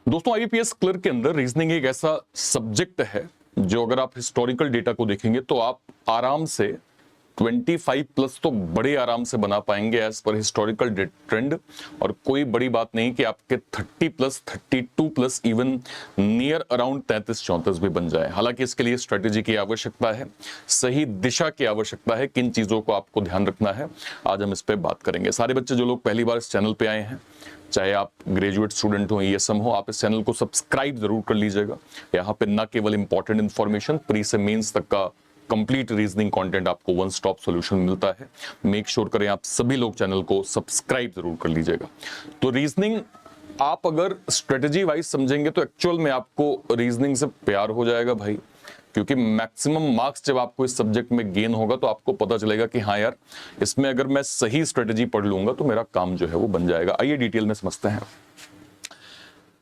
दोस्तों IBPS clerk के अंदर रीजनिंग एक ऐसा सब्जेक्ट है जो अगर आप हिस्टोरिकल डेटा को देखेंगे तो आप आराम से 25 प्लस तो बड़े आराम से बना पाएंगे एज पर हिस्टोरिकल ट्रेंड। और कोई बड़ी बात नहीं कि आपके 30 plus 32 plus even near around 33-34 भी बन जाए। हालांकि इसके लिए स्ट्रेटेजी की आवश्यकता है, सही दिशा की आवश्यकता है, किन चीजों को आपको ध्यान रखना है, आज हम इस पे बात करेंगे। सारे बच्चे जो लोग पहली बार इस चैनल पे आए हैं, चाहे आप ग्रेजुएट स्टूडेंट हो, ईएसएम हो, आप इस चैनल को सब्सक्राइब जरूर कर लीजिएगा। यहाँ पे न केवल इंपॉर्टेंट इंफॉर्मेशन, प्री से मेंस तक का कंप्लीट रीजनिंग कंटेंट आपको वन स्टॉप सॉल्यूशन मिलता है। मेक श्योर करें आप सभी लोग चैनल को सब्सक्राइब जरूर कर लीजिएगा। तो रीजनिंग आप अगर स्ट्रेटेजी वाइज समझेंगे तो एक्चुअल में आपको रीजनिंग से प्यार हो जाएगा भाई, क्योंकि मैक्सिमम मार्क्स जब आपको इस सब्जेक्ट में गेन होगा तो आपको पता चलेगा कि हाँ यार, इसमें अगर मैं सही स्ट्रेटेजी पढ़ लूंगा तो मेरा काम जो है वो बन जाएगा। आइए डिटेल में समझते हैं।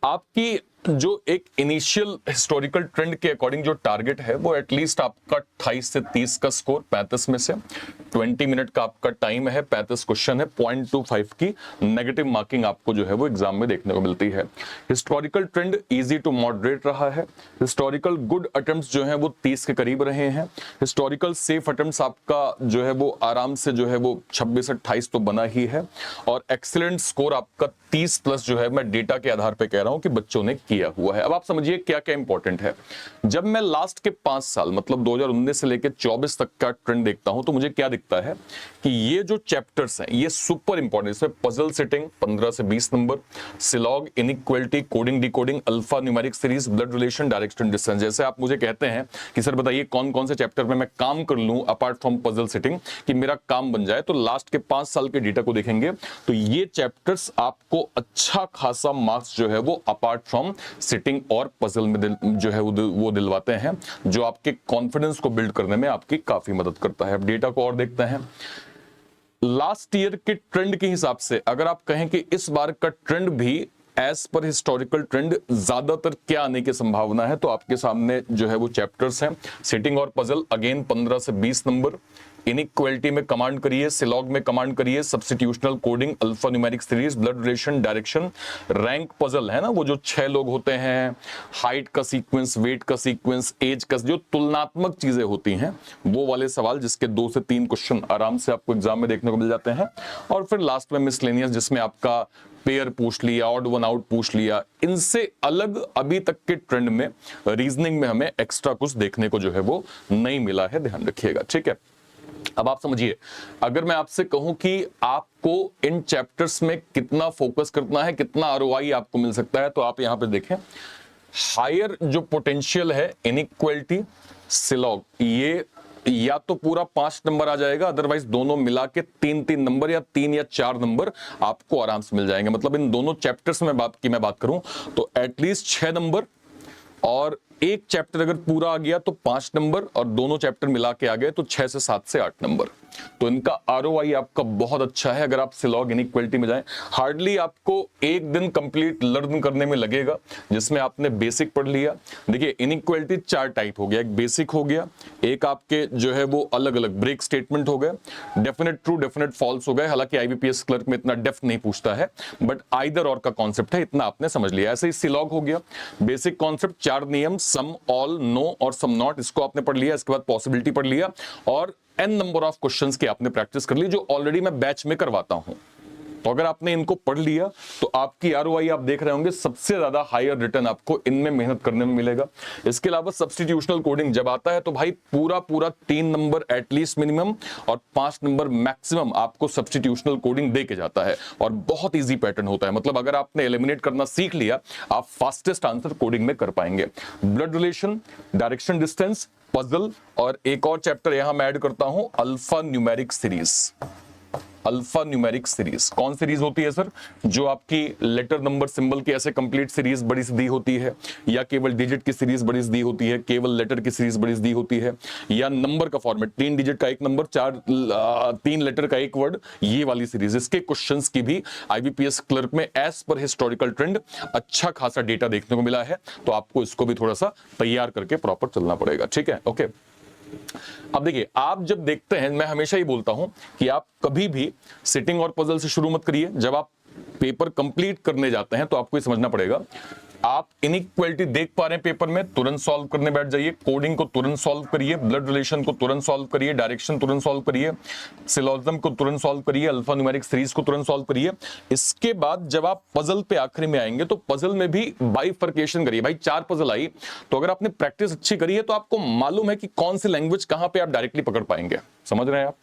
आपकी जो एक इनिशियल हिस्टोरिकल ट्रेंड के अकॉर्डिंग जो टारगेट है वो एटलीस्ट आपका 28 से 30 का स्कोर, 35 में से 20 मिनट का आपका टाइम है, 35 क्वेश्चन है, 0.25 की नेगेटिव मार्किंग आपको जो है वो एग्जाम में देखने को मिलती है। Historical trend easy to moderate रहा है। हिस्टोरिकल गुड अटेम्प्ट्स जो है वो 30 के करीब रहे हैं। हिस्टोरिकल सेफ अटेम्प्ट्स आपका जो है वो आराम से जो है वो 26-28 तो बना ही है। और एक्सीलेंट स्कोर आपका 30 प्लस जो है मैं डेटा के आधार पर कह रहा हूं कि बच्चों ने किया हुआ है। अब आप समझिए क्या क्या इंपॉर्टेंट है। जब मैं लास्ट के 5 साल मतलब 2019 से लेकर 24 तक का ट्रेंड देखता हूं तो मुझे क्या दिखता है कि ये जो चैप्टर्स हैं ये सुपर इंपॉर्टेंट। इसमें पजल सेटिंग 15 से 20 नंबर, सिलॉग, inequality, coding decoding, alphanumeric series, blood relation, direction distance. जैसे आप मुझे कहते हैं कि सर बताइए कौन कौन से चैप्टर में मैं काम कर लूं अपार्ट फ्रॉम पजल सेटिंग कि मेरा काम बन जाए, तो लास्ट के 5 साल के डेटा को देखेंगे तो ये चैप्टर्स आपको अच्छा खासा मार्क्स जो है वो अपार्ट फ्रॉम सिटिंग और पजल में जो है वो दिलवाते हैं, जो आपके कॉन्फिडेंस को बिल्ड करने में आपकी काफी मदद करता है। अब डेटा को और देखते हैं। लास्ट ईयर के ट्रेंड के हिसाब से अगर आप कहें कि इस बार का ट्रेंड भी एज पर हिस्टोरिकल ट्रेंड ज्यादातर क्या आने की संभावना है, तो आपके सामने जो है वो चैप्टर्स हैं। सिटिंग और पजल अगेन 15 से 20 नंबर, इनइक्वालिटी में कमांड करिए, सिलॉग में कमांड करिए, substitutional coding, alphanumeric series, blood relation, direction, rank puzzle है ना, वो जो 6 लोग होते हैं, हाइट का सीक्वेंस, वेट का सीक्वेंस, एज का, जो तुलनात्मक चीजें होती हैं वो वाले सवाल जिसके 2 से 3 क्वेश्चन आराम से आपको एग्जाम में देखने को मिल जाते हैं। और फिर लास्ट में मिसलेनियस जिसमें आपका पेयर पूछ लिया, ऑड वन आउट पूछ लिया। इनसे अलग अभी तक के ट्रेंड में रीजनिंग में हमें एक्स्ट्रा कुछ देखने को जो है वो नहीं मिला है, ध्यान रखिएगा, ठीक है। अब आप समझिए, अगर मैं आपसे कहूं कि आपको इन चैप्टर्स में कितना फोकस करना है, कितना आरओआई आपको मिल सकता है, तो आप यहां पे देखें हायर जो पोटेंशियल है इनइक्वालिटी, सिलॉग, ये या तो पूरा 5 नंबर आ जाएगा, अदरवाइज दोनों मिला के 3-3 नंबर या 3 या 4 नंबर आपको आराम से मिल जाएंगे। मतलब इन दोनों चैप्टर्स में बात करूं तो एटलीस्ट 6 नंबर, और एक चैप्टर अगर पूरा आ गया तो 5 नंबर, और दोनों चैप्टर मिला के आ गए तो 6 से 7 से 8 नंबर। तो इनका आरओआई आपका बहुत अच्छा है। अगर आप सिलॉग इनइक्वालिटी में जाएं, हार्डली आपको एक दिन कंप्लीट लर्न करने में लगेगा, जिसमें आपने बेसिक पढ़ लिया। देखिए इनइक्वालिटी 4 टाइप हो गया, एक बेसिक हो गया, एक आपके जो है वो अलग अलग ब्रेक स्टेटमेंट हो गए, डेफिनेट ट्रू डेफिनेट फॉल्स हो गए। हालांकि आईबीपीएस क्लर्क में इतना डेफ नहीं पूछता है, बट आइदर और का कॉन्सेप्ट है, इतना आपने समझ लिया। ऐसे ही सिलॉग हो गया, बेसिक कॉन्सेप्ट, 4 नियम, सम, ऑल, नो और सम नॉट, इसको आपने पढ़ लिया। इसके बाद पॉसिबिलिटी पढ़ लिया और n नंबर ऑफ क्वेश्चंस की आपने प्रैक्टिस कर ली, जो ऑलरेडी मैं बैच में करवाता हूं। तो अगर आपने इनको पढ़ लिया तो आपकी आरओआई आप देख रहे होंगे सबसे ज्यादा हायर रिटर्न आपको इनमें मेहनत करने में मिलेगा। इसके अलावा सब्स्टिट्यूशनल कोडिंग जब आता है तो भाई पूरा 3 नंबर एटलीस्ट मिनिमम और 5 नंबर मैक्सिमम आपको सब्स्टिट्यूशनल कोडिंग दे के जाता है, और बहुत ईजी पैटर्न होता है। मतलब अगर आपने एलिमिनेट करना सीख लिया, आप फास्टेस्ट आंसर कोडिंग में कर पाएंगे। Blood relation, direction distance, puzzle, और एक और चैप्टर यहां मैं ऐड करता हूं, alpha numeric series. Alpha numeric series कौन सीरीज होती है सर? जो आपकी लेटर नंबर सिंबल की ऐसे कंप्लीट सीरीज बड़ी सी दी होती है, या केवल डिजिट की सीरीज बड़ी सी दी होती है, केवल लेटर की सीरीज बड़ी सी दी होती है, या नंबर का फॉर्मेट 3 डिजिट का एक नंबर, 3 लेटर का एक वर्ड, ये वाली सीरीज। इसके क्वेश्चंस की भी आईबीपीएस क्लर्क में एज पर हिस्टोरिकल ट्रेंड अच्छा खासा डेटा देखने को मिला है, तो आपको इसको भी थोड़ा सा तैयार करके प्रॉपर चलना पड़ेगा, ठीक है, ओके। अब देखिए, आप जब देखते हैं, मैं हमेशा ही बोलता हूं कि आप कभी भी सिटिंग और पजल से शुरू मत करिए। जब आप पेपर कंप्लीट करने जाते हैं तो आपको ये समझना पड़ेगा आप इनइक्वालिटी देख पा रहे हैं पेपर में, तुरंत सॉल्व करने बैठ जाइए। कोडिंग को तुरंत सॉल्व करिए, ब्लड रिलेशन को तुरंत सॉल्व करिए, डायरेक्शन तुरंत सॉल्व करिए, सिलोजिज्म को तुरंत सॉल्व करिए, अल्फा न्यूमेरिक सीरीज को तुरंत सॉल्व करिए। इसके बाद जब आप पजल पे आखिरी में आएंगे तो पजल में भी बाइफर्केशन करिए। भाई 4 पजल आई तो अगर आपने प्रैक्टिस अच्छी करी है तो आपको मालूम है कि कौन सी लैंग्वेज कहां पे आप डायरेक्टली पकड़ पाएंगे। समझ रहे हैं आप?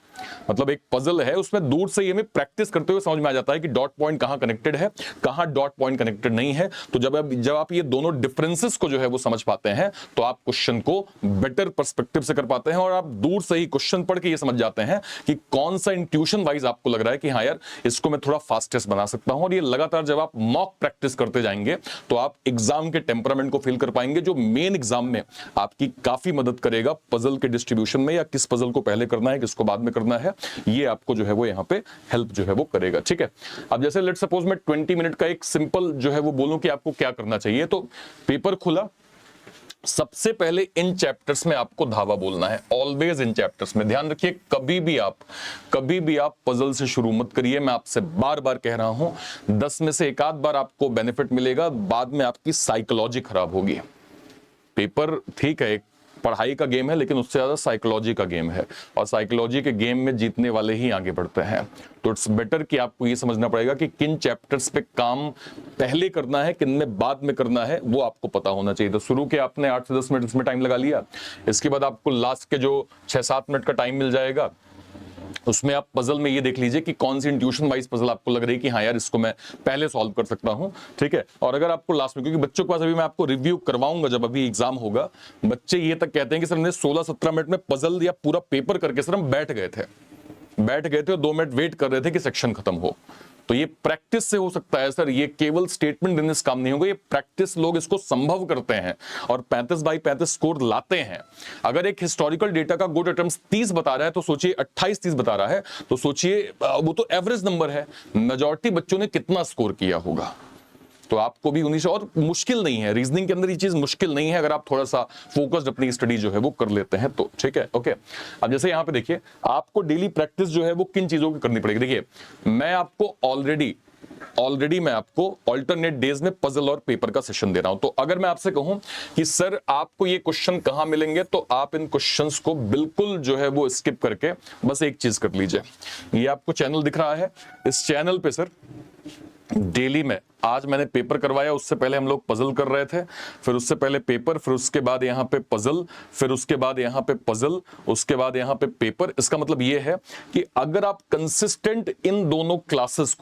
मतलब एक पजल है, उसमें दूर से ये में प्रैक्टिस करते हुए समझ में आ जाता है कि डॉट पॉइंट कहां कनेक्टेड है, कहां डॉट पॉइंट कनेक्टेड नहीं है। तो जब आप ये दोनों डिफरेंसेस को जो है वो समझ पाते हैं तो आप क्वेश्चन को बेटर पर्सपेक्टिव से कर पाते हैं और आप दूर से ही क्वेश्चन पढ़ के ये समझ जाते हैं कि कौन सा इंट्यूशन वाइज आपको लग रहा है कि हाँ यार इसको मैं थोड़ा फास्टेस्ट बना सकता हूं। और ये लगातार जब आप मॉक प्रैक्टिस करते जाएंगे तो आप एग्जाम के टेम्परामेंट को फील कर पाएंगे, जो मेन एग्जाम में आपकी काफी मदद करेगा पजल के डिस्ट्रीब्यूशन में, या किस पजल को पहले करना है किसको बाद में करना है, ये आपको जो है वो यहाँ पे हेल्प जो है वो करेगा। ठीक है, अब जैसे लेट्स सपोज मैं 20 मिनट का एक सिंपल जो है वो बोलूं कि आपको क्या करना चाहिए। तो पेपर खुला, सबसे पहले इन चैप्टर्स में आपको धावा बोलना है। ऑलवेज इन चैप्टर्स में ध्यान रखिए, कभी भी आप पजल से शुरू मत करिए। मैं आपसे बार बार कह रहा हूं, 10 में से एक आध बार आपको बेनिफिट मिलेगा, बाद में आपकी साइकोलॉजी खराब होगी। पेपर ठीक है, एक पढ़ाई का गेम है, लेकिन उससे ज्यादा साइकोलॉजी का गेम है, और साइकोलॉजी के गेम में जीतने वाले ही आगे बढ़ते हैं। तो इट्स बेटर कि आपको ये समझना पड़ेगा कि किन चैप्टर्स पे काम पहले करना है, किन में बाद में करना है, वो आपको पता होना चाहिए। तो शुरू के आपने 8 से 10 मिनट इसमें टाइम लगा लिया, इसके बाद आपको लास्ट के जो 6-7 मिनट का टाइम मिल जाएगा, उसमें आप पजल में ये देख लीजिए कि कौन सी इंट्यूशन वाइज पजल आपको लग रही है कि हाँ यार इसको मैं पहले सॉल्व कर सकता हूं। ठीक है, और अगर आपको लास्ट में, क्योंकि बच्चों के पास अभी मैं आपको रिव्यू करवाऊंगा जब अभी एग्जाम होगा, बच्चे ये तक कहते हैं कि सर हमने 16-17 मिनट में पजल या पूरा पेपर करके सर हम बैठ गए थे और 2 मिनट वेट कर रहे थे कि सेक्शन खत्म हो। तो ये प्रैक्टिस से हो सकता है सर, ये केवल स्टेटमेंट देने से काम नहीं होगा, ये प्रैक्टिस लोग इसको संभव करते हैं और 35/35 स्कोर लाते हैं। अगर एक हिस्टोरिकल डेटा का गुड अटेम्प्ट 30 बता रहा है तो सोचिए, 28-30 बता रहा है तो सोचिए, वो तो एवरेज नंबर है, मेजॉरिटी बच्चों ने कितना स्कोर किया होगा। तो आपको भी 19, और मुश्किल नहीं है, रीजनिंग के अंदर ये चीज मुश्किल नहीं है अगर आप थोड़ा सा फोकस्ड अपनी स्टडी जो है वो कर लेते हैं तो। ठीक है, ओके। अब जैसे यहां पे देखिए, आपको डेली प्रैक्टिस जो है वो किन चीजों की करनी पड़ेगी। देखिए, मैं आपको ऑलरेडी मैं आपको ऑल्टरनेट डेज में पजल और पेपर का सेशन दे रहा हूं। तो अगर मैं आपसे कहूं कि सर आपको ये क्वेश्चन कहां मिलेंगे, तो आप इन क्वेश्चंस को बिल्कुल जो है वो स्किप करके बस एक चीज कर लीजिए। ये आपको चैनल दिख रहा है, इस चैनल पे सर डेली में, आज मैंने पेपर करवाया, उससे पहले हम लोग पजल कर रहे थे, फिर उससे पहले पेपर, फिर उसके बाद यहाँ पे पजल, फिर उसके बाद यहाँ पे पजल, उसके बाद यहाँ पे पेपर। इसका मतलब ये है कि अगर आप कंसिस्टेंट इन दोनों क्लासेस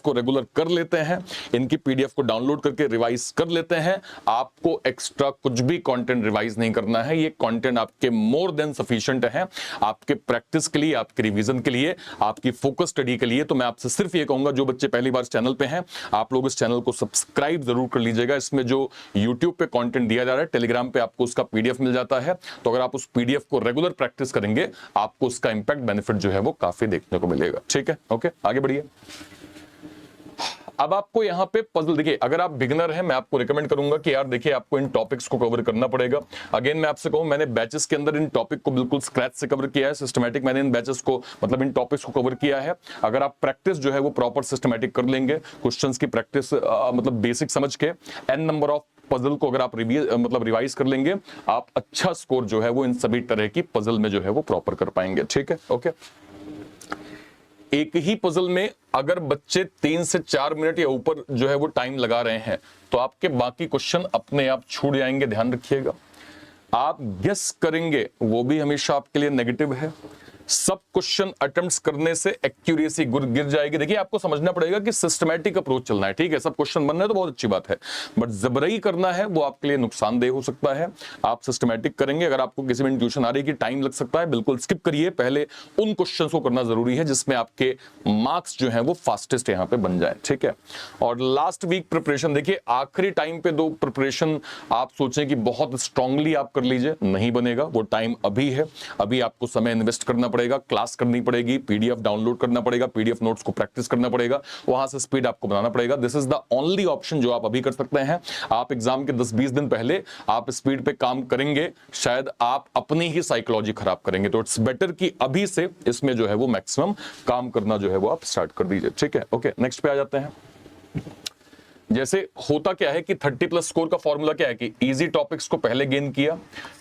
को रेगुलर कर लेते हैं, इनकी पीडीएफ को डाउनलोड करके रिवाइज कर लेते हैं, आपको एक्स्ट्रा कुछ भी कंटेंट रिवाइज नहीं करना है। ये कंटेंट आपके मोर देन सफिशिएंट है आपके प्रैक्टिस के लिए, आपके रिवीजन के लिए, आपकी फोकस स्टडी के लिए। तो मैं आपसे सिर्फ ये कहूंगा, जो बच्चे पहली बार चैनल पे हैं, आप लोग इस चैनल को सब्सक्राइब जरूर कर लीजिएगा। इसमें जो YouTube पे कंटेंट दिया जा रहा है, टेलीग्राम पे आपको उसका पीडीएफ मिल जाता है। तो अगर आप उस पीडीएफ को रेगुलर प्रैक्टिस करेंगे, आपको उसका इंपैक्ट बेनिफिट जो है वो काफी देखने को मिलेगा। ठीक है, ओके, आगे बढ़िए। अब आपको यहाँ पे पजल, देखिए अगर आप बिगिनर हैं, मैं आपको रिकमेंड करूंगा कि यार देखिए आपको इन टॉपिक्स को कवर करना पड़ेगा। अगेन मैं आपसे कहूं, मैंने बैचेस के अंदर इन टॉपिक को बिल्कुल स्क्रैच से कवर किया है, सिस्टमैटिक मैंने इन बैचेस को, मतलब इन टॉपिक्स को कवर किया है। अगर आप प्रैक्टिस जो है वो प्रॉपर सिस्टमैटिक कर लेंगे, क्वेश्चंस की प्रैक्टिस मतलब बेसिक समझ के, एन नंबर ऑफ पजल को अगर आप रिवाइज कर लेंगे, आप अच्छा स्कोर जो है वो इन सभी तरह की पजल में जो है वो प्रॉपर कर पाएंगे। ठीक है, ओके। एक ही पजल में अगर बच्चे 3 से 4 मिनट या ऊपर जो है वो टाइम लगा रहे हैं, तो आपके बाकी क्वेश्चन अपने आप छूट जाएंगे। ध्यान रखिएगा, आप गेस करेंगे वो भी हमेशा आपके लिए नेगेटिव है। सब क्वेश्चन अटेम्प्ट्स करने से एक्यूरेसी गिर जाएगी। देखिए आपको समझना पड़ेगा कि सिस्टमैटिक अप्रोच चलना है। ठीक है, सब क्वेश्चन बन रहे हैं तो बहुत अच्छी बात है, बट जबरई करना है वो आपके लिए नुकसानदेह हो सकता है। आप सिस्टमैटिक करेंगे। अगर आपको किसी में इंट्यूशन आ रही है कि टाइम लग सकता है, बिल्कुल स्किप करिए। पहले उन क्वेश्चन को करना जरूरी है जिसमें आपके मार्क्स जो है वो फास्टेस्ट यहाँ पे बन जाए। ठीक है, और लास्ट वीक प्रिपरेशन, देखिए आखिरी टाइम पे 2 प्रिपरेशन आप सोचें कि बहुत स्ट्रांगली आप कर लीजिए, नहीं बनेगा। वो टाइम अभी है, अभी आपको समय इन्वेस्ट करना पड़ेगा, क्लास करनी पड़ेगी, पीडीएफ डाउनलोड करना पड़ेगा, पीडीएफ नोट्स को प्रैक्टिस करना पड़ेगा, वहां से स्पीड आपको बनाना पड़ेगा। This is the only option जो आप अभी कर सकते हैं। आप एग्जाम के 10-20 दिन पहले आप स्पीड पे काम करेंगे, शायद आप अपनी ही साइकोलॉजी खराब करेंगे। तो इट्स बेटर कि अभी से इसमें जो है वो मैक्सिमम काम करना जो है वो आप स्टार्ट कर दीजिए। ठीक है, ओके, नेक्स्ट पे आ जाते हैं। जैसे होता क्या है कि 30 प्लस स्कोर का फॉर्मूला क्या है कि इजी टॉपिक्स को पहले गेन किया,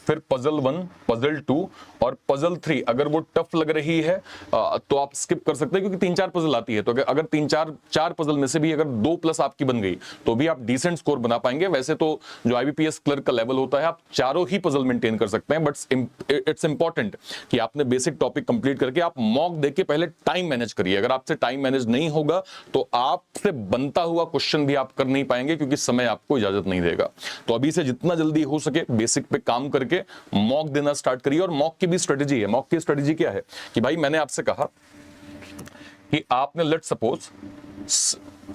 फिर पजल 1, पजल 2 और पजल 3 अगर वो टफ लग रही है तो आप स्किप कर सकते हैं, क्योंकि 3-4 पजल आती है, तो अगर 3-4 पजल में से भी अगर 2 प्लस आपकी बन गई तो भी आप डिसेंट स्कोर बना पाएंगे। वैसे तो जो आईबीपीएस क्लर्क का लेवल होता है आप चारों ही पजल मेंटेन कर सकते हैं, बट इट्स इंपॉर्टेंट कि आपने बेसिक टॉपिक कंप्लीट करके आप मॉक देके पहले टाइम मैनेज करिए। अगर आपसे टाइम मैनेज नहीं होगा तो आपसे बनता हुआ क्वेश्चन भी आप कर नहीं पाएंगे, क्योंकि समय आपको इजाजत नहीं देगा। तो अभी से जितना जल्दी हो सके बेसिक पे काम करके मॉक देना स्टार्ट करिए। और मॉक की भी स्ट्रेटेजी है। मॉक की स्ट्रेटेजी क्या है कि भाई मैंने आपसे कहा कि आपने लेट सपोज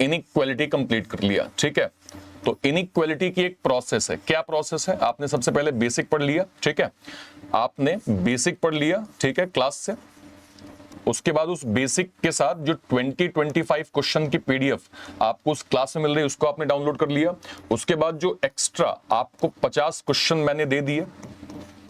इनइक्वालिटी कंप्लीट कर लिया, ठीक है, तो इनइक्वालिटी की एक प्रोसेस है। क्या प्रोसेस है? आपने सबसे पहले बेसिक पढ़ लिया, ठीक है, आपने बेसिक पढ़ लिया, ठीक है, क्लास से। उसके बाद उस बेसिक के साथ जो 20-25 क्वेश्चन की पीडीएफ आपको उस क्लास में मिल रही है उसको आपने डाउनलोड कर लिया। उसके बाद जो एक्स्ट्रा आपको 50 क्वेश्चन मैंने दे दिए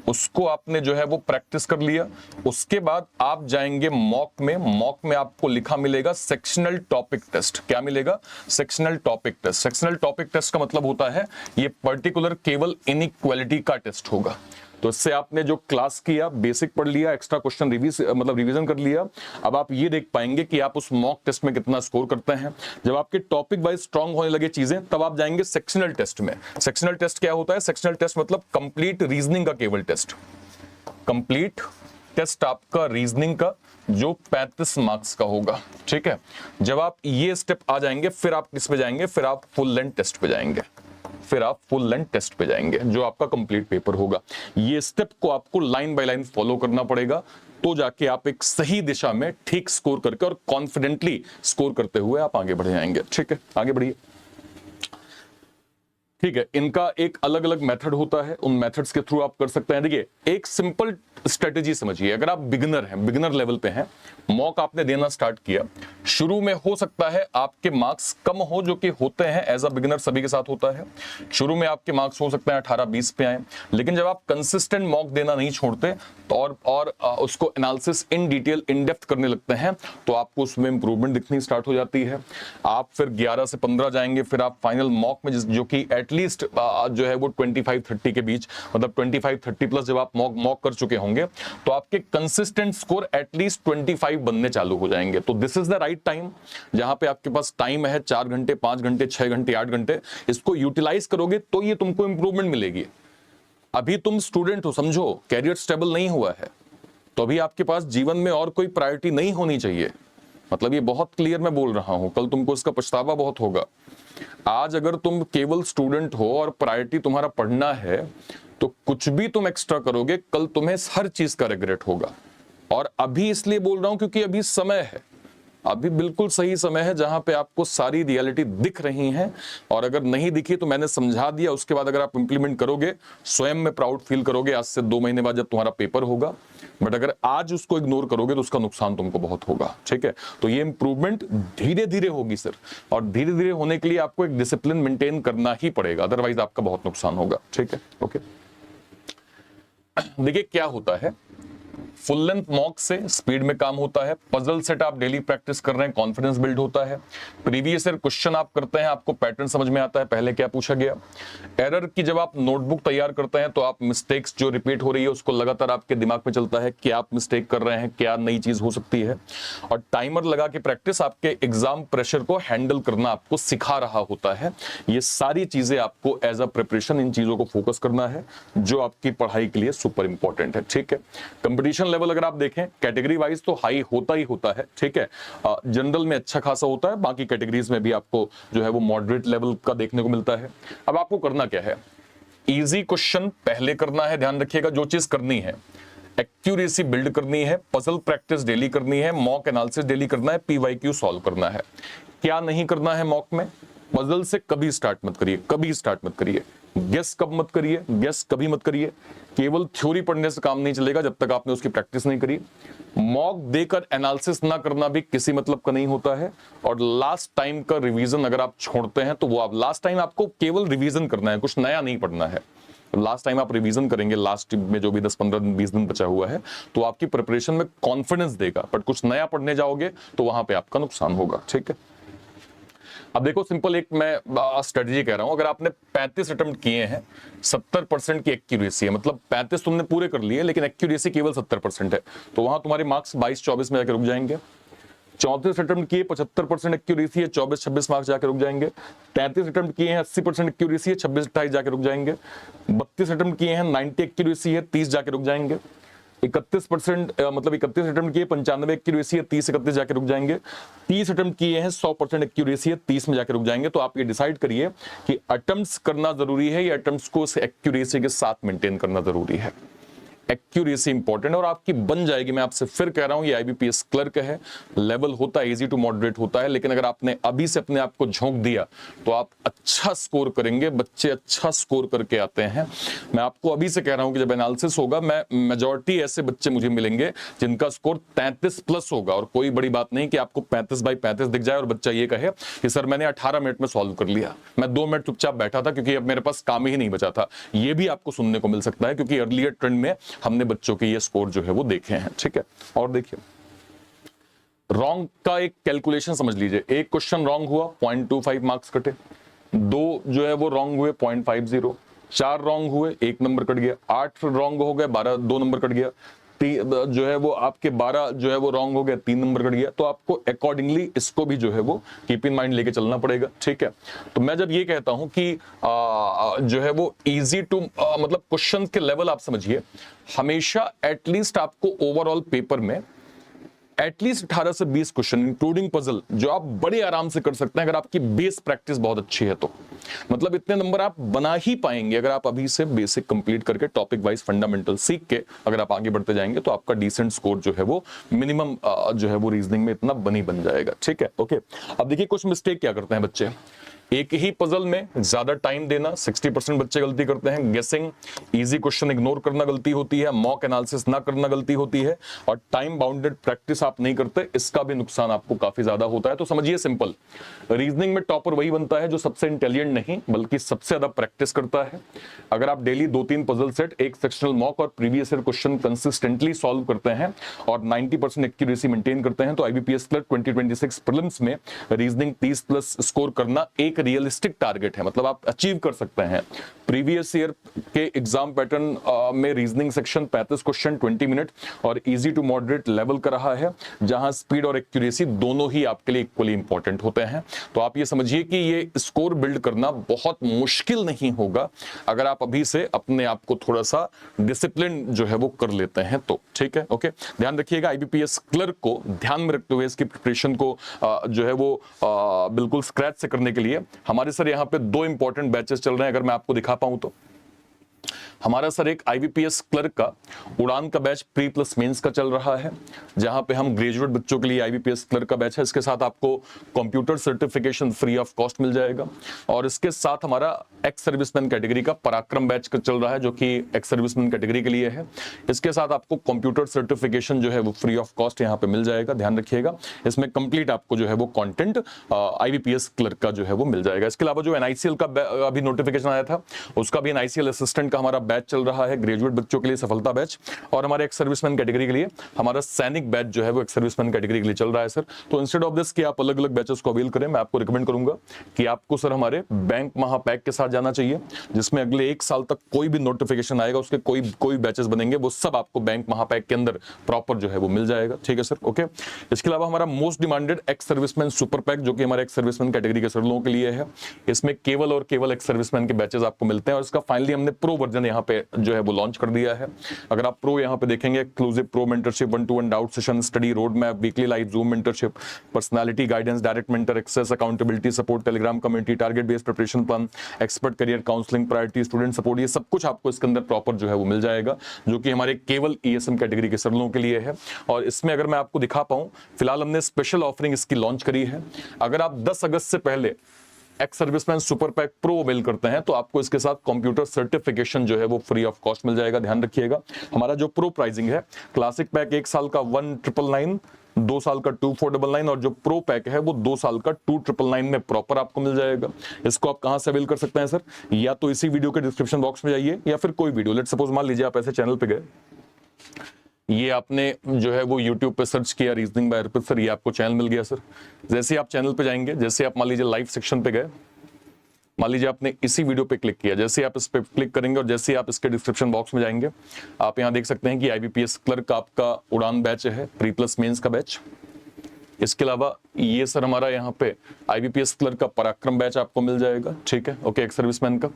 उसको आपने जो है वो प्रैक्टिस कर लिया। उसके बाद आप जाएंगे मॉक में। मॉक में आपको लिखा मिलेगा सेक्शनल टॉपिक टेस्ट। क्या मिलेगा? Sectional topic test. Sectional topic test का मतलब होता है ये पर्टिकुलर केवल इनइक्वालिटी का टेस्ट होगा। तो इससे आपने जो क्लास किया, बेसिक पढ़ लिया, एक्स्ट्रा क्वेश्चन रिवीजन कर लिया, अब आप ये देख पाएंगे कि आप उस मॉक टेस्ट में कितना स्कोर करते हैं। जब आपके टॉपिक वाइज स्ट्रांग होने लगे चीजें तब आप जाएंगे सेक्शनल टेस्ट में। सेक्शनल टेस्ट क्या होता है? सेक्शनल टेस्ट मतलब कंप्लीट रीजनिंग का केवल टेस्ट। कंप्लीट टेस्ट आपका रीजनिंग का जो 35 मार्क्स का होगा, ठीक है। जब आप ये स्टेप आ जाएंगे फिर आप किस पे जाएंगे? फिर आप फुल लेंथ टेस्ट पे जाएंगे। फिर आप फुल लेंथ टेस्ट पे जाएंगे जो आपका कंप्लीट पेपर होगा। ये स्टेप को आपको लाइन बाय लाइन फॉलो करना पड़ेगा, तो जाके आप एक सही दिशा में ठीक स्कोर करके और कॉन्फिडेंटली स्कोर करते हुए आप आगे बढ़ जाएंगे। ठीक है, आगे बढ़िए। ठीक है, इनका एक अलग अलग मेथड होता है, उन मेथड्स के थ्रू आप कर सकते हैं। देखिए, एक सिंपल स्ट्रेटेजी समझिए। अगर आप बिगिनर हैं, बिगिनर लेवल पे हैं, मॉक आपने देना स्टार्ट किया, शुरू में हो सकता है आपके मार्क्स कम हो, जो कि होते हैं, एज अ बिगिनर सभी के साथ होता है। शुरू में आपके मार्क्स हो सकते हैं 18-20 पे आए, लेकिन जब आप कंसिस्टेंट मॉक देना नहीं छोड़ते तो और उसको analysis in detail in depth करने लगते हैं तो आपको उसमें इंप्रूवमेंट दिखनी स्टार्ट हो जाती है। आप फिर 11 से 15 जाएंगे, फिर आप फाइनल मॉक में जो कि एटलीस्ट जो है वो 25-30 के बीच, मतलब 25-30 प्लस जब आप मॉक कर चुके होंगे तो आपके कंसिस्टेंट स्कोर एटलीस्ट 25 बनने चालू हो जाएंगे। तो this is the right time, जहां पे आपके पास टाइम है 4 घंटे, 5 घंटे, 6 घंटे, 8 घंटे, इसको यूटिलाइज करोगे तो ये तुमको इंप्रूवमेंट मिलेगी। अभी तुम स्टूडेंट हो, समझो कैरियर स्टेबल नहीं हुआ है, तो अभी आपके पास जीवन में और कोई प्रायोरिटी नहीं होनी चाहिए। मतलब ये बहुत क्लियर मैं बोल रहा हूं, कल तुमको इसका पछतावा बहुत होगा। आज अगर तुम केवल स्टूडेंट हो और प्रायोरिटी तुम्हारा पढ़ना है तो कुछ भी तुम एक्स्ट्रा करोगे कल तुम्हें हर चीज का रिग्रेट होगा। और अभी इसलिए बोल रहा हूं क्योंकि अभी समय है, अभी बिल्कुल सही समय है जहां पे आपको सारी रियलिटी दिख रही है। और अगर नहीं दिखी तो मैंने समझा दिया, उसके बाद अगर आप इंप्लीमेंट करोगे स्वयं में प्राउड फील करोगे आज से 2 महीने बाद जब तुम्हारा पेपर होगा। बट अगर आज उसको इग्नोर करोगे तो उसका नुकसान तुमको बहुत होगा। ठीक है, तो ये इंप्रूवमेंट धीरे धीरे होगी सर, और धीरे धीरे होने के लिए आपको एक डिसिप्लिन मेंटेन करना ही पड़ेगा, अदरवाइज आपका बहुत नुकसान होगा। ठीक है, ओके। देखिए क्या होता है, फुल लेंथ मॉक से स्पीड में काम होता है। पजल सेट आप डेली प्रैक्टिस कर रहे हैं, कॉन्फिडेंस बिल्ड होता है। प्रीवियस ईयर क्वेश्चन आप करते हैं, आपको पैटर्न समझ में आता है पहले क्या पूछा गया। एरर की जब आप नोटबुक तैयार करते हैं तो आप मिस्टेक्स जो रिपीट हो रही है उसको लगातार आपके दिमाग में चलता है कि आप मिस्टेक कर रहे हैं, क्या नई चीज हो सकती है। और टाइमर लगा के प्रैक्टिस आपके एग्जाम प्रेशर को हैंडल करना आपको सिखा रहा होता है। ये सारी चीजें आपको एज अ प्रिपरेशन इन चीजों को फोकस करना है जो आपकी पढ़ाई के लिए सुपर इंपॉर्टेंट है। ठीक है, कंपटीशन लेवल अगर आप देखें कैटेगरी वाइज तो हाई होता ही होता है। ठीक है, जनरल में अच्छा खासा होता है, बाकी कैटेगरीज में भी आपको जो है वो मॉडरेट लेवल का देखने को मिलता है। अब आपको करना क्या है, इजी क्वेश्चन पहले करना है, ध्यान रखिएगा जो चीज करनी है। एक्यूरेसी बिल्ड करनी है, पजल प्रैक्टिस डेली करनी है, मॉक एनालिसिस डेली करना है, पीवाईक्यू सॉल्व करना है। क्या नहीं करना है मॉक में, पजल से कभी स्टार्ट मत करिए, कभी स्टार्ट मत करिए। गेस कब मत करिए, गेस कभी मत करिए। केवल थ्योरी पढ़ने से काम नहीं चलेगा जब तक आपने उसकी प्रैक्टिस नहीं करी। मॉक देकर एनालिसिस ना करना भी किसी मतलब का नहीं होता है। और लास्ट टाइम का रिवीजन अगर आप छोड़ते हैं तो वो आप लास्ट टाइम आपको केवल रिवीजन करना है, कुछ नया नहीं पढ़ना है। लास्ट टाइम आप रिवीजन करेंगे, लास्ट में जो भी 10-15 दिन 20 दिन बचा हुआ है, तो आपकी प्रिपरेशन में कॉन्फिडेंस देगा। बट कुछ नया पढ़ने जाओगे तो वहां पे आपका नुकसान होगा। ठीक है, अब देखो सिंपल एक मैं स्ट्रेटजी कह रहा हूं, अगर आपने 35 अटेम्प्ट किए हैं, 70% की एक्यूरेसी है, मतलब 35 तुमने पूरे कर लिए लेकिन एक्यूरेसी केवल 70% है, तो वहां तुम्हारे मार्क्स 22-24 में जाकर रुक जाएंगे। 34 अटेम्प्ट किए, 75% एक्यूरेसी है, 24-26 मार्क्स जाकर रुक जाएंगे। 33 अटेम्प्ट किए हैं, 80% एक्यूरेसी है, 26-28 जाकर रुक जाएंगे। 32 अटेम्प्ट किए हैं, 90 एक्यूरेसी है, 30 जाकर रुक जाएंगे। 31% मतलब 31 अटेम्प्ट किए, 95 एक्यूरेसी है, 30-31 जाके रुक जाएंगे। 30 अटेम्प्ट किए हैं, 100% एक्यूरेसी है, 30 में जाके रुक जाएंगे। तो आप ये डिसाइड करिए कि अटेम्प्ट्स करना जरूरी है या अटेम्प्ट्स को एक्यूरेसी के साथ मेंटेन करना जरूरी है। एक्यूरेसी इंपॉर्टेंट और आपकी बन जाएगी। मैं आपसे फिर कह रहा हूं, ये आईबीपीएस क्लर्क है, लेवल होता है इजी टू मॉडरेट होता है, लेकिन अगर आपने अभी से अपने आप को झोंक दिया तो आप अच्छा स्कोर करेंगे। बच्चे अच्छा स्कोर करके आते हैं। मैं आपको अभी से कह रहा हूं कि जब एनालिसिस होगा, मैं मेजॉरिटी ऐसे बच्चे मुझे मिलेंगे जिनका स्कोर 33 प्लस होगा। और कोई बड़ी बात नहीं कि आपको 35/35 दिख जाए और बच्चा ये कहे कि सर मैंने 18 मिनट में सॉल्व कर लिया, मैं 2 मिनट चुपचाप बैठा था क्योंकि अब मेरे पास काम ही नहीं बचा था। ये भी आपको सुनने को मिल सकता है क्योंकि अर्लियर ट्रेंड में हमने बच्चों के ये स्कोर जो है वो देखे हैं। ठीक है, और देखिए रॉन्ग का एक कैलकुलेशन समझ लीजिए। एक क्वेश्चन रॉन्ग हुआ, 0.25 मार्क्स कटे। 2 जो है वो रॉन्ग हुए, 0.50। 4 रॉन्ग हुए, 1 नंबर कट गया। 8 रॉन्ग हो गए, 2 नंबर कट गया। जो है वो आपके 12 जो है वो रॉन्ग हो गया, 3 नंबर कट गया। तो आपको अकॉर्डिंगली इसको भी जो है वो कीप इन माइंड लेके चलना पड़ेगा। ठीक है, तो मैं जब ये कहता हूं कि जो है वो इजी टू मतलब क्वेश्चन के लेवल आप समझिए, हमेशा एटलीस्ट आपको ओवरऑल पेपर में एटलीस्ट 18 से 20 क्वेश्चन इंक्लूडिंग पजल जो आप बड़े आराम से कर सकते हैं अगर आपकी बेस प्रैक्टिस बहुत अच्छी है तो। मतलब इतने नंबर आप बना ही पाएंगे अगर आप अभी से बेसिक कंप्लीट करके टॉपिक वाइज फंडामेंटल सीख के अगर आप आगे बढ़ते जाएंगे तो आपका डिसेंट स्कोर जो है वो मिनिमम जो है वो रीजनिंग में इतना बन जाएगा। ठीक है, ओके। अब देखिए कुछ मिस्टेक क्या करते हैं बच्चे। एक ही पजल में ज्यादा टाइम देना, 60% बच्चे गलती करते हैं। गेसिंग, इजी क्वेश्चन इग्नोर करना गलती होती है। मॉक एनालिसिस ना करना गलती होती है। और टाइम बाउंडेड प्रैक्टिस आप नहीं करते, इसका भी नुकसान आपको काफी ज्यादा होता है। तो समझिए सिंपल, रीजनिंग में टॉपर वही बनता है जो सबसे इंटेलिजेंट नहीं बल्कि सबसे ज्यादा प्रैक्टिस करता है। अगर आप डेली 2-3 पजल सेट, एक सेक्शनल मॉक और previous year question consistently solve करते हैं और 90% एक्यूरेसी मेंटेन करते हैं तो आईबीपीएस क्लर्क 2026 प्रीलिम्स में रीजनिंग 30 प्लस स्कोर करना एक रियलिस्टिक टारगेट है। मतलब आप अचीव कर सकते हैं। प्रीवियस ईयर के एग्जाम पैटर्न में रीजनिंग सेक्शन 35 क्वेश्चन 20 मिनट और इजी टू मॉडरेट लेवल का रहा है, जहां स्पीड और एक्यूरेसी दोनों ही आपके लिए इक्वली इंपॉर्टेंट होते हैं। तो आप ये समझिए कि ये स्कोर बिल्ड करना बहुत मुश्किल नहीं होगा अगर आप अभी से अपने आप को थोड़ा सा डिसिप्लिन जो है वो कर लेते हैं तो। ठीक है, ओके। ध्यान रखिएगा, आईबीपीएस क्लर्क को ध्यान में रखते हुए इसकी प्रिपरेशन को जो है वो बिल्कुल स्क्रैच से करने के लिए हमारे सर यहाँ पे 2 इंपॉर्टेंट बैचेस चल रहे हैं। अगर मैं आपको दिखा पाऊं तो हमारा सर एक आईबीपीएस क्लर्क का उड़ान का बैच प्री प्लस मेंस का चल रहा है, जहां पे हम ग्रेजुएट बच्चों के लिए आईबीपीएस क्लर्क का बैच है। इसके साथ आपको computer certification free of cost मिल जाएगा। और इसके साथ हमारा एक्स सर्विसमैन कैटेगरी का पराक्रम बैच का चल रहा है जो कि एक्स सर्विसमैन कैटेगरी के लिए है। इसके साथ आपको कंप्यूटर सर्टिफिकेशन जो है वो फ्री ऑफ कॉस्ट यहाँ पे मिल जाएगा। ध्यान रखिएगा, इसमें कंप्लीट आपको जो है वो कंटेंट आईबीपीएस क्लर्क का जो है वो मिल जाएगा। इसके अलावा जो एनआईसीएल का अभी नोटिफिकेशन आया था उसका भी एनआईसीएल असिस्टेंट का हमारा बैच चल रहा है, ग्रेजुएट बच्चों के लिए सफलता बैच। और हमारे एक्स सर्विसमैन कैटेगरी के लिए हमारा सैनिक बैच जो है वो एक्स सर्विसमैन कैटेगरी के लिए चल रहा है सर। तो इंस्टेड ऑफ दिस कि आप अलग अलग बैचेस को अवेल करें, मैं आपको रिकमेंड करूंगा कि आपको सर हमारे बैंक महापैक के साथ जाना चाहिए, जिसमें अगले 1 साल तक कोई भी नोटिफिकेशन आएगा उसके कोई बैचेस बनेंगे वो सब आपको बैंक महापैक के अंदर प्रॉपर जो है वो मिल जाएगा। ठीक है सर, ओके। इसके अलावा हमारा most demanded ex serviceman super pack जो कि हमारे एक्स सर्विसमैन कैटेगरी के सर लोगों के लिए है, इसमें केवल और केवल एक्स सर्विसमैन के बैचेस आपको मिलते हैं। और इसका फाइनली हमने प्रो वर्जन यहाँ पे जो है वो लॉन्च कर दिया है। अगर आप प्रो यहाँ पे देखेंगे, exclusive pro mentorship, 1-to-1 doubt session, study road map, weekly live Zoom mentorship, personality guidance, direct mentor access, accountability support, Telegram community, target based preparation plan, expert career counselling, priority student support, ये सब कुछ आपको इसके अंदर proper जो है वो मिल जाएगा, जो कि हमारे केवल ईएसएम कैटेगरी के सर लोगों के लिए है। और इसमें अगर मैं आपको दिखा पाऊं, फिलहाल हमने स्पेशल ऑफरिंग इसकी लॉन्च करी है। अगर आप 10 अगस्त से पहले ex serviceman super pack pro avail करते हैं तो आपको इसके साथ कंप्यूटर सर्टिफिकेशन जो है वो फ्री ऑफ कॉस्ट मिल जाएगा। ध्यान रखिएगा, हमारा जो प्रो प्राइसिंग है, क्लासिक पैक 1 साल का 1999, 2 साल का 2499 और जो प्रो पैक है वो 2 साल का 2999 में प्रॉपर आपको मिल जाएगा। इसको आप कहां से अवेल कर सकते हैं सर? या तो इसी वीडियो के डिस्क्रिप्शन बॉक्स में जाइए या फिर कोई वीडियो, लेट सपोज मान लीजिए आप ऐसे चैनल पे गए, ये आपने जो है वो YouTube पे सर्च किया रीजनिंग बाय अर्पित सर, ये आपको चैनल मिल गया सर। जैसे आप चैनल पे जाएंगे, जैसे आप मान लीजिए लाइव सेक्शन पे गए, मान लीजिए आपने इसी वीडियो पे क्लिक किया, जैसे आप इस पे क्लिक करेंगे और जैसे आप इसके डिस्क्रिप्शन बॉक्स में जाएंगे, आप यहाँ देख सकते हैं कि IBPS क्लर्क आपका उड़ान बैच है, प्री प्लस मेंस का बैच। इसके अलावा ये सर हमारा यहाँ पे IBPS क्लर्क का पराक्रम बैच आपको मिल जाएगा, ठीक है, ओके, एक सर्विसमैन का।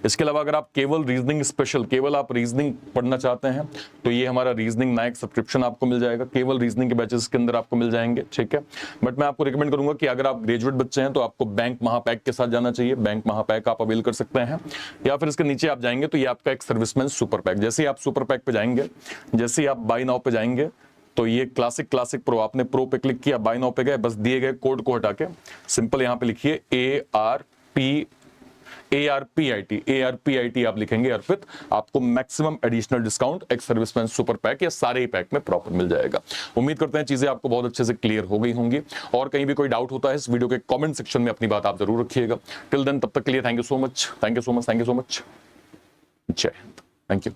इसके अलावा अगर आप केवल रीजनिंग स्पेशल, केवल आप रीजनिंग पढ़ना चाहते हैं तो ये हमारा रीजनिंग नायक सब्सक्रिप्शन आपको मिल जाएगा, केवल रीजनिंग के बैचेस के अंदर आपको मिल जाएंगे, ठीक है। बट मैं आपको रिकमेंड करूंगा कि अगर आप ग्रेजुएट बच्चे हैं तो आपको बैंक महापैक के साथ जाना चाहिए, बैंक महापैक आप अवेल कर सकते हैं, या फिर इसके नीचे आप जाएंगे तो ये आपका एक सर्विसमैन सुपर पैक। जैसे ही आप सुपर पैक पे जाएंगे, जैसे ही आप बाय नाउ पे जाएंगे तो ये क्लासिक प्रो, आपने प्रो पे क्लिक किया, बाय नाउ पे गए, बस दिए गए कोड को हटा के सिंपल यहाँ पे लिखिए ARPIT आप लिखेंगे अर्पित, आपको मैक्सिमम एडिशनल डिस्काउंट एक सर्विसमैन सुपर पैक या सारे ही पैक में प्रॉपर मिल जाएगा। उम्मीद करते हैं चीजें आपको बहुत अच्छे से क्लियर हो गई होंगी, और कहीं भी कोई डाउट होता है इस वीडियो के कमेंट सेक्शन में अपनी बात आप जरूर रखिएगा। टिल देन, तब तक के लिए thank you so much, thank you so much, thank you so much, जय हिंद, थैंक यू।